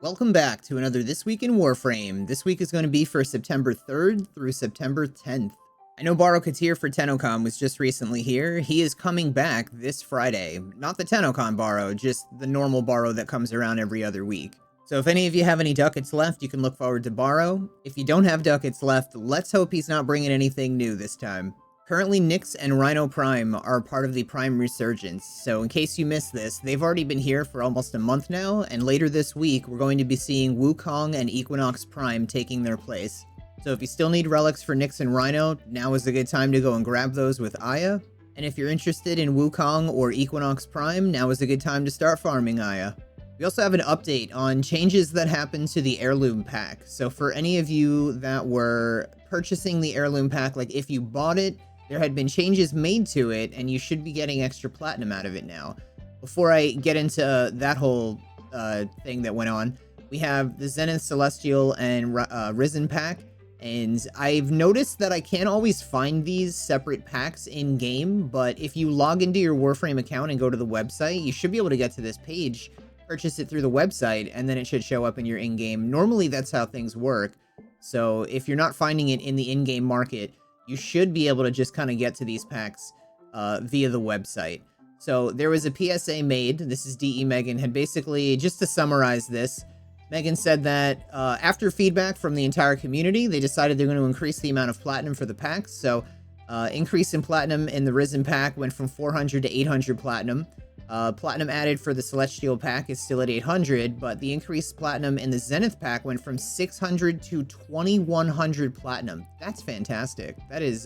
Welcome back to another This Week in Warframe. This week is going to be for September 3rd through September 10th. I know Baro Katir for TennoCon was just recently here. He is coming back this Friday. Not the TennoCon Baro, just the normal Baro that comes around every other week. So if any of you have any ducats left, you can look forward to Baro. If you don't have ducats left, let's hope he's not bringing anything new this time. Currently, Nyx and Rhino Prime are part of the Prime Resurgence, so in case you missed this, they've already been here for almost a month now, and later this week, we're going to be seeing Wukong and Equinox Prime taking their place. So if you still need relics for Nyx and Rhino, now is a good time to go and grab those with Aya. And if you're interested in Wukong or Equinox Prime, now is a good time to start farming Aya. We also have an update on changes that happened to the Heirloom pack. So for any of you that were purchasing the Heirloom pack, like if you bought it, there had been changes made to it, and you should be getting extra platinum out of it now. Before I get into that whole thing that went on, we have the Zenith Celestial and Risen pack, and I've noticed that I can't always find these separate packs in-game, but if you log into your Warframe account and go to the website, you should be able to get to this page, purchase it through the website, and then it should show up in your in-game. Normally, that's how things work, so if you're not finding it in the in-game market, you should be able to just kind of get to these packs via the website. So there was a PSA made. This is DE Megan had basically, just to summarize this, Megan said that after feedback from the entire community, they decided they're going to increase the amount of platinum for the packs. So increase in platinum in the Risen pack went from 400 to 800 platinum. Platinum added for the Celestial pack is still at 800, but the increased platinum in the Zenith pack went from 600 to 2100 platinum. That's fantastic. That is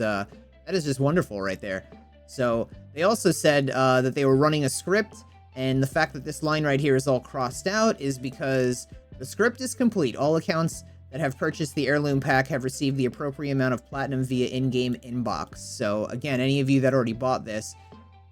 just wonderful right there. So they also said that they were running a script, and the fact that this line right here is all crossed out is because the script is complete. All accounts that have purchased the Heirloom pack have received the appropriate amount of platinum via in-game inbox. So again, any of you that already bought this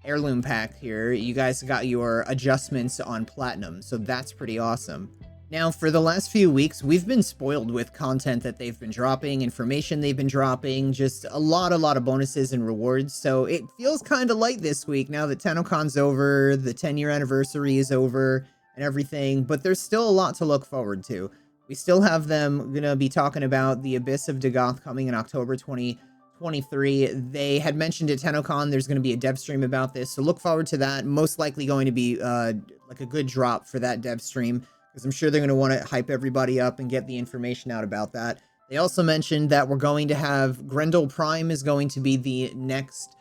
Heirloom pack here, you guys got your adjustments on platinum, so that's pretty awesome. Now, for the last few weeks, we've been spoiled with content that they've been dropping, information they've been dropping, just a lot of bonuses and rewards, so it feels kind of light this week now that TennoCon's over, the 10-year anniversary is over, and everything, but there's still a lot to look forward to. We still have them gonna be talking about the Abyss of Dagoth coming in October 2023. They had mentioned at TennoCon there's going to be a dev stream about this, so look forward to that. Most likely going to be like a good drop for that dev stream, because I'm sure they're going to want to hype everybody up and get the information out about that. They also mentioned that we're going to have Grendel Prime is going to be the next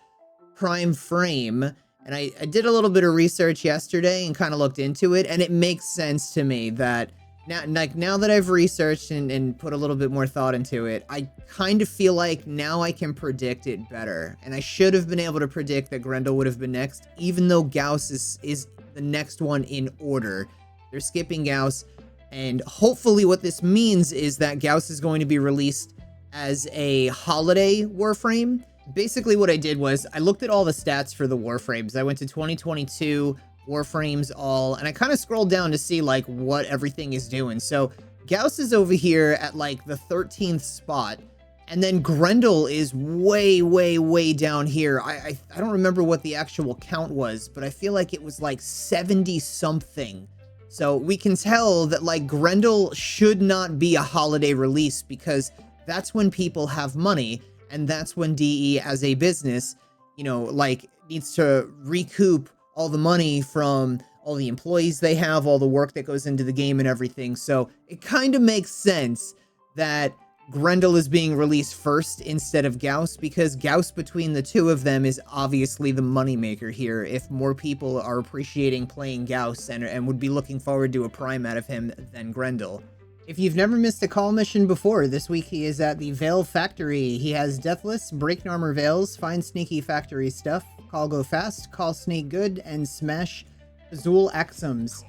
Prime frame, and I did a little bit of research yesterday and kind of looked into it, and it makes sense to me that now that I've researched and put a little bit more thought into it, I kind of feel like now I can predict it better. And I should have been able to predict that Grendel would have been next, even though Gauss is the next one in order. They're skipping Gauss, and hopefully what this means is that Gauss is going to be released as a holiday Warframe. Basically what I did was I looked at all the stats for the Warframes. I went to 2022 Warframes all, and I kind of scrolled down to see like what everything is doing. So Gauss is over here at like the 13th spot, and then Grendel is way down here. I don't remember what the actual count was, but I feel like it was like 70 something. So we can tell that like Grendel should not be a holiday release, because that's when people have money, and that's when DE as a business, you know, like needs to recoup all the money from all the employees they have, all the work that goes into the game and everything. So it kind of makes sense that Grendel is being released first instead of Gauss, because Gauss between the two of them is obviously the moneymaker here. If more people are appreciating playing Gauss and would be looking forward to a Prime out of him than Grendel. If you've never missed a call mission before, this week he is at the Veil Factory. He has Deathless, Break Armor Veils, Find Sneaky Factory Stuff, Call Go Fast, Call Sneak Good, and Smash Azul Axums.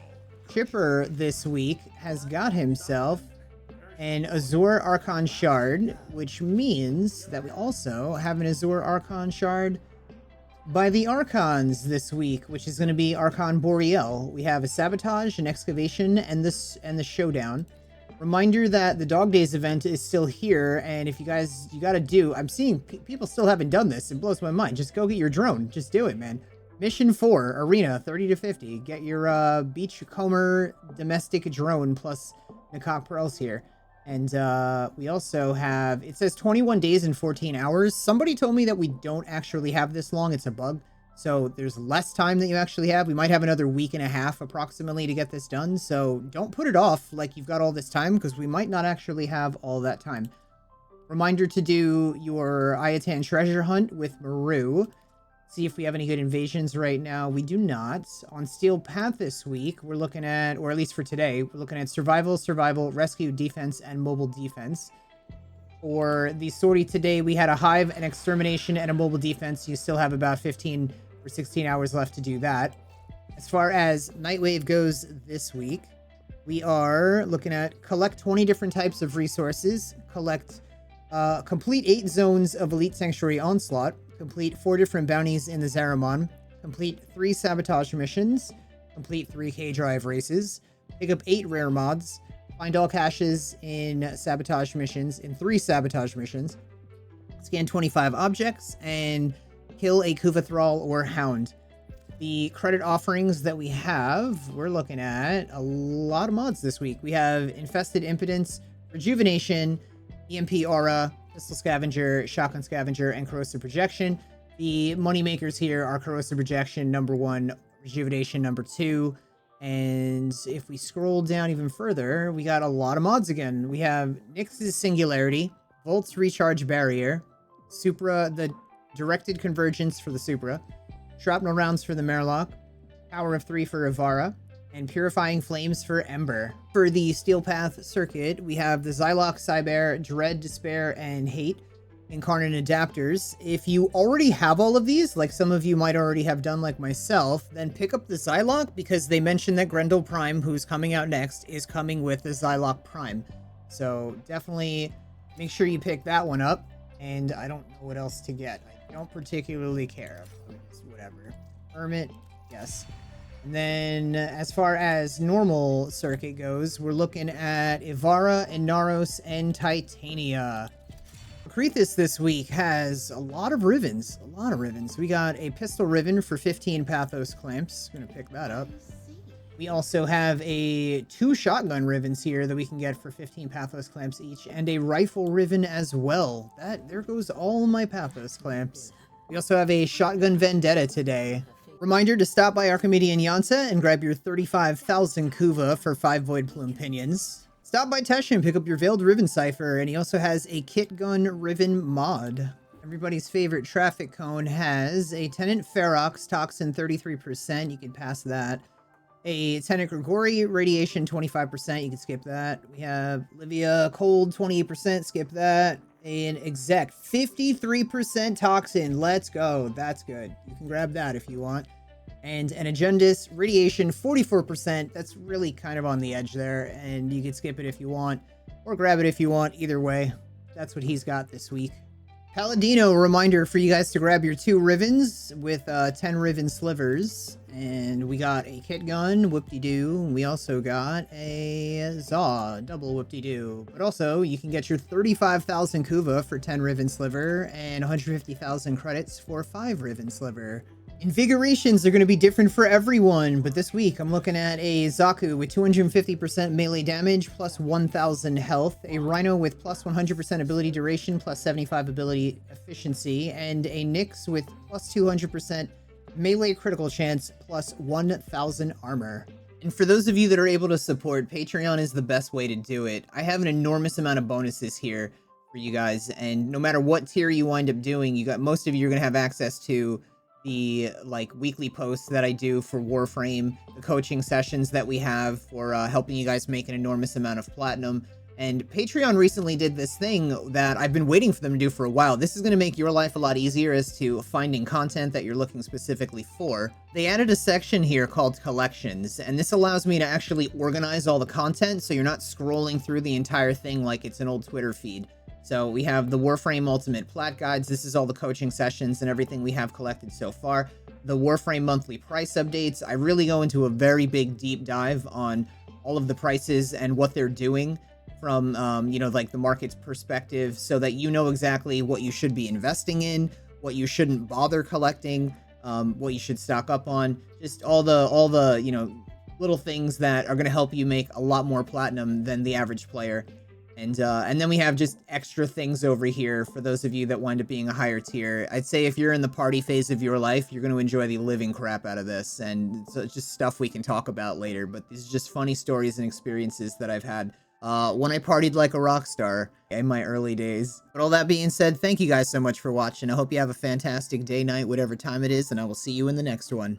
Chipper this week has got himself an Azure Archon Shard, which means that we also have an Azure Archon Shard by the Archons this week, which is going to be Archon Boreal. We have a Sabotage, an Excavation, and the Showdown. Reminder that the Dog Days event is still here, and if you gotta do, I'm seeing people still haven't done this. It blows my mind. Just go get your drone. Just do it, man. Mission 4, Arena, 30 to 50. Get your Beachcomber domestic drone plus Nakak Pearls here. And we also have, it says 21 days and 14 hours. Somebody told me that we don't actually have this long. It's a bug. So there's less time that you actually have. We might have another week and a half approximately to get this done. So don't put it off like you've got all this time, because we might not actually have all that time. Reminder to do your Ayatan treasure hunt with Maru. See if we have any good invasions right now. We do not. On Steel Path this week, we're looking at, or at least for today, we're looking at survival, rescue, defense, and mobile defense. For the sortie today, we had a hive, an extermination, and a mobile defense. You still have about 15 or 16 hours left to do that. As far as Nightwave goes this week, we are looking at collect 20 different types of resources, complete 8 zones of Elite Sanctuary Onslaught, complete 4 different bounties in the Zaramon, complete 3 sabotage missions, complete 3 K-Drive races, pick up 8 rare mods, find all caches in sabotage missions, in 3 sabotage missions, scan 25 objects, and kill a Kuva Thrall or Hound. The credit offerings that we have, we're looking at a lot of mods this week. We have Infested Impotence, Rejuvenation, EMP Aura, Pistol Scavenger, Shotgun Scavenger, and Corrosive Projection. The money makers here are Corrosive Projection, number 1, Rejuvenation, number 2. And if we scroll down even further, we got a lot of mods again. We have Nyx's Singularity, Volt's Recharge Barrier, Supra, the Directed Convergence for the Supra, Shrapnel Rounds for the Merlock, Power of 3 for Ivara, and Purifying Flames for Ember. For the Steel Path circuit, we have the Xylock, Cyber, Dread, Despair, and Hate Incarnate Adapters. If you already have all of these, like some of you might already have done like myself, then pick up the Xylock, because they mentioned that Grendel Prime, who's coming out next, is coming with the Xylock Prime. So definitely make sure you pick that one up, and I don't know what else to get. I don't particularly care. Whatever. Hermit, yes. And then as far as normal circuit goes, we're looking at Ivara, Inaros, and Titania. Akrithis this week has a lot of Rivens. We got a pistol Riven for 15 Pathos Clamps. I'm going to pick that up. We also have 2 shotgun Rivens here that we can get for 15 Pathos Clamps each, and a rifle Riven as well. There goes all my Pathos Clamps. We also have a shotgun Vendetta today. Reminder to stop by Archimedean Yansa and grab your 35,000 Kuva for 5 Void Plume Pinions. Stop by Tesh and pick up your Veiled Riven Cipher, and he also has a Kit Gun Riven mod. Everybody's favorite traffic cone has a Tenant Ferox, Toxin 33%, you can pass that. A Tenant Grigori, Radiation 25%, you can skip that. We have Livia Cold 28%, skip that. An Exec 53% Toxin, let's go, that's good. You can grab that if you want. And an Agendis, Radiation 44%, that's really kind of on the edge there, and you can skip it if you want, or grab it if you want, either way. That's what he's got this week. Paladino, reminder for you guys to grab your 2 Rivens with 10 Riven Slivers. And we got a Kit Gun, whoop-de-doo. We also got a Zaw, double whoop-de-doo. But also, you can get your 35,000 Kuva for 10 Riven Sliver, and 150,000 credits for 5 Riven Sliver. Invigorations are going to be different for everyone, but this week I'm looking at a Zaku with 250% melee damage plus 1,000 health, a Rhino with plus 100% ability duration plus 75 ability efficiency, and a Nyx with plus 200% melee critical chance plus 1,000 armor. And for those of you that are able to support, Patreon is the best way to do it. I have an enormous amount of bonuses here for you guys, and no matter what tier you wind up doing, most of you are going to have access to the weekly posts that I do for Warframe, the coaching sessions that we have for helping you guys make an enormous amount of platinum. And Patreon recently did this thing that I've been waiting for them to do for a while. This is going to make your life a lot easier as to finding content that you're looking specifically for. They added a section here called Collections, and this allows me to actually organize all the content so you're not scrolling through the entire thing like it's an old Twitter feed. So we have the Warframe Ultimate Plat Guides. This is all the coaching sessions and everything we have collected so far. The Warframe monthly price updates. I really go into a very big deep dive on all of the prices and what they're doing from, the market's perspective, so that you know exactly what you should be investing in, what you shouldn't bother collecting. what you should stock up on, just all the little things that are going to help you make a lot more platinum than the average player. And then we have just extra things over here for those of you that wind up being a higher tier. I'd say if you're in the party phase of your life, you're going to enjoy the living crap out of this, and it's just stuff we can talk about later. But these are just funny stories and experiences that I've had when I partied like a rock star in my early days. But all that being said, thank you guys so much for watching. I hope you have a fantastic day, night, whatever time it is, and I will see you in the next one.